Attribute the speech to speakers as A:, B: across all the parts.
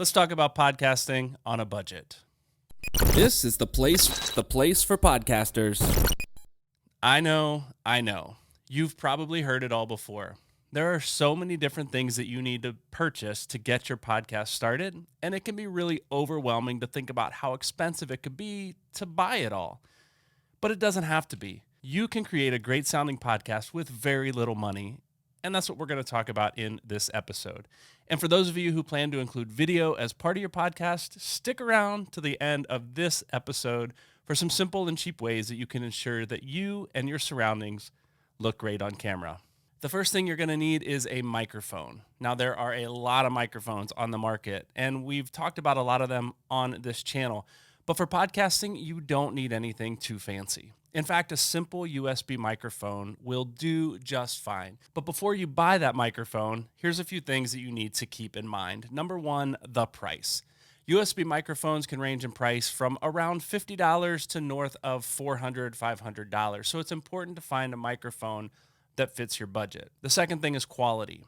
A: Let's talk about podcasting on a budget.
B: This is the place for podcasters.
A: I know. You've probably heard it all before. There are so many different things that you need to purchase to get your podcast started, and it can be really overwhelming to think about how expensive it could be to buy it all. But it doesn't have to be. You can create a great sounding podcast with very little money, and that's what we're going to talk about in this episode. And for those of you who plan to include video as part of your podcast, stick around to the end of this episode for some simple and cheap ways that you can ensure that you and your surroundings look great on camera. The first thing you're going to need is a microphone. Now, there are a lot of microphones on the market, and we've talked about a lot of them on this channel. But for podcasting, you don't need anything too fancy. In fact, a simple USB microphone will do just fine. But before you buy that microphone, here's a few things that you need to keep in mind. Number one, the price. USB microphones can range in price from around $50 to north of $400, $500. So it's important to find a microphone that fits your budget. The second thing is quality.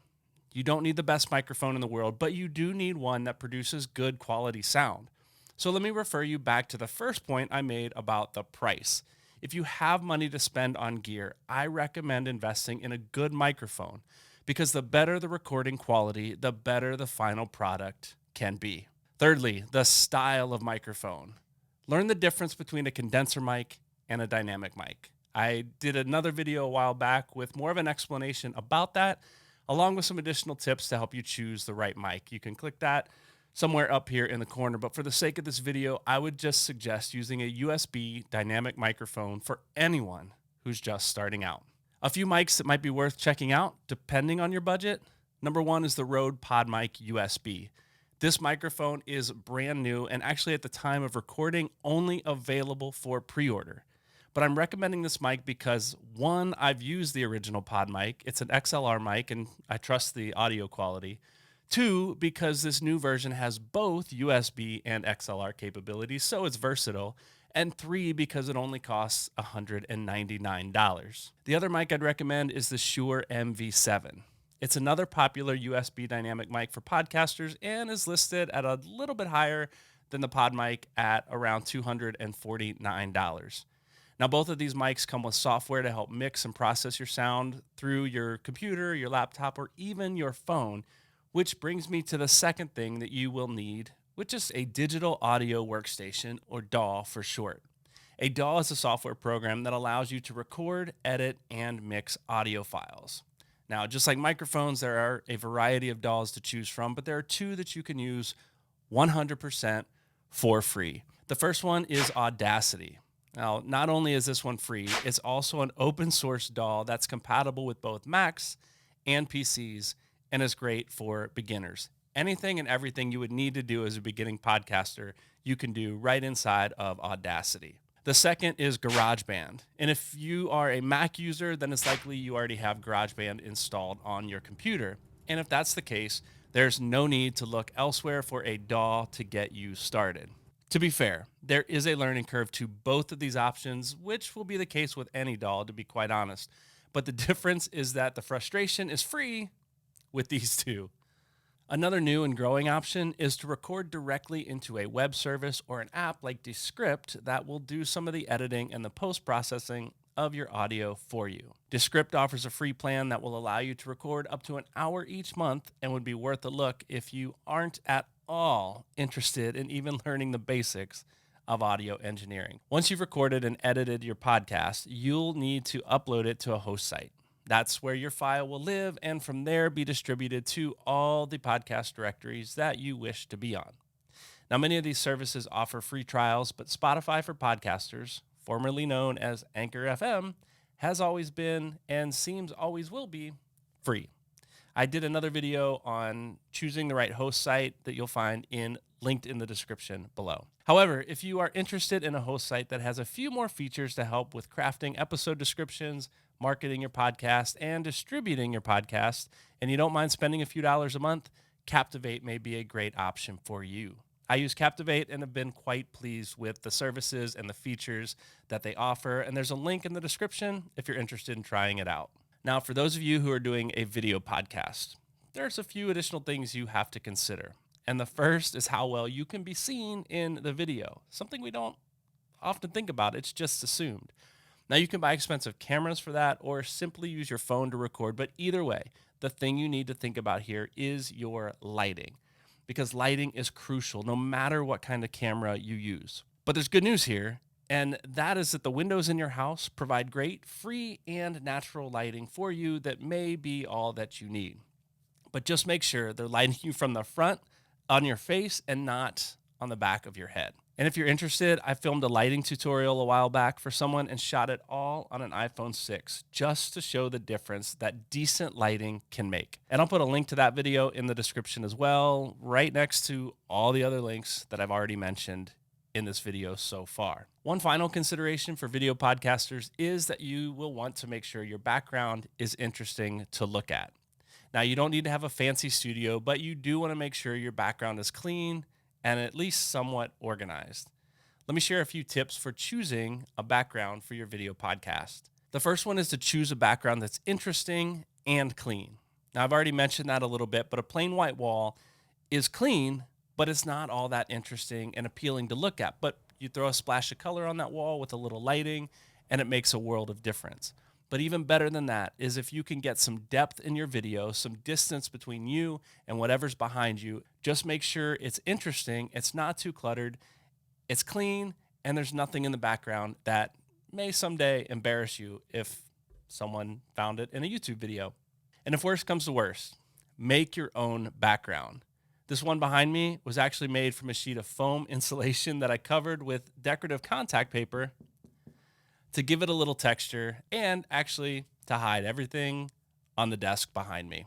A: You don't need the best microphone in the world, but you do need one that produces good quality sound. So let me refer you back to the first point I made about the price. If you have money to spend on gear, I recommend investing in a good microphone because the better the recording quality, the better the final product can be. Thirdly, the style of microphone. Learn the difference between a condenser mic and a dynamic mic. I did another video a while back with more of an explanation about that, along with some additional tips to help you choose the right mic. You can click that somewhere up here in the corner, but for the sake of this video, I would just suggest using a USB dynamic microphone for anyone who's just starting out. A few mics that might be worth checking out, depending on your budget. Number one is the Rode PodMic USB. This microphone is brand new and actually at the time of recording only available for pre-order. But I'm recommending this mic because one, I've used the original PodMic. It's an XLR mic and I trust the audio quality. Two, because this new version has both USB and XLR capabilities, so it's versatile. And three, because it only costs $199. The other mic I'd recommend is the Shure MV7. It's another popular USB dynamic mic for podcasters and is listed at a little bit higher than the PodMic at around $249. Now, both of these mics come with software to help mix and process your sound through your computer, your laptop, or even your phone, which brings me to the second thing that you will need, which is a digital audio workstation, or DAW for short. A DAW is a software program that allows you to record, edit, and mix audio files. Now, just like microphones, there are a variety of DAWs to choose from, but there are two that you can use 100% for free. The first one is Audacity. Now, not only is this one free, it's also an open source DAW that's compatible with both Macs and PCs and is great for beginners. Anything and everything you would need to do as a beginning podcaster, you can do right inside of Audacity. The second is GarageBand. And if you are a Mac user, then it's likely you already have GarageBand installed on your computer. And if that's the case, there's no need to look elsewhere for a DAW to get you started. To be fair, there is a learning curve to both of these options, which will be the case with any DAW, to be quite honest. But the difference is that the frustration is free with these two. Another new and growing option is to record directly into a web service or an app like Descript that will do some of the editing and the post-processing of your audio for you. Descript offers a free plan that will allow you to record up to an hour each month and would be worth a look if you aren't at all interested in even learning the basics of audio engineering. Once you've recorded and edited your podcast, you'll need to upload it to a host site. That's where your file will live and from there be distributed to all the podcast directories that you wish to be on. Now, many of these services offer free trials, but Spotify for Podcasters, formerly known as Anchor FM, has always been and seems always will be free. I did another video on choosing the right host site that you'll find linked in the description below. However, if you are interested in a host site that has a few more features to help with crafting episode descriptions, marketing your podcast, and distributing your podcast, and you don't mind spending a few dollars a month, Captivate may be a great option for you. I use Captivate and have been quite pleased with the services and the features that they offer, and there's a link in the description if you're interested in trying it out. Now, for those of you who are doing a video podcast, there's a few additional things you have to consider. And the first is how well you can be seen in the video, something we don't often think about. It's just assumed. Now, you can buy expensive cameras for that or simply use your phone to record. But either way, the thing you need to think about here is your lighting, because lighting is crucial no matter what kind of camera you use. But there's good news here, and that is that the windows in your house provide great free and natural lighting for you that may be all that you need. But just make sure they're lighting you from the front on your face and not on the back of your head. And if you're interested, I filmed a lighting tutorial a while back for someone and shot it all on an iPhone 6 just to show the difference that decent lighting can make. And I'll put a link to that video in the description as well, right next to all the other links that I've already mentioned in this video so far. One final consideration for video podcasters is that you will want to make sure your background is interesting to look at. Now, you don't need to have a fancy studio, but you do want to make sure your background is clean and at least somewhat organized. Let me share a few tips for choosing a background for your video podcast. The first one is to choose a background that's interesting and clean. Now, I've already mentioned that a little bit, but a plain white wall is clean, but it's not all that interesting and appealing to look at. But you throw a splash of color on that wall with a little lighting, and it makes a world of difference. But even better than that is if you can get some depth in your video, some distance between you and whatever's behind you. Just make sure it's interesting, it's not too cluttered, it's clean, and there's nothing in the background that may someday embarrass you if someone found it in a YouTube video. And if worse comes to worse, make your own background. This one behind me was actually made from a sheet of foam insulation that I covered with decorative contact paper to give it a little texture and actually to hide everything on the desk behind me.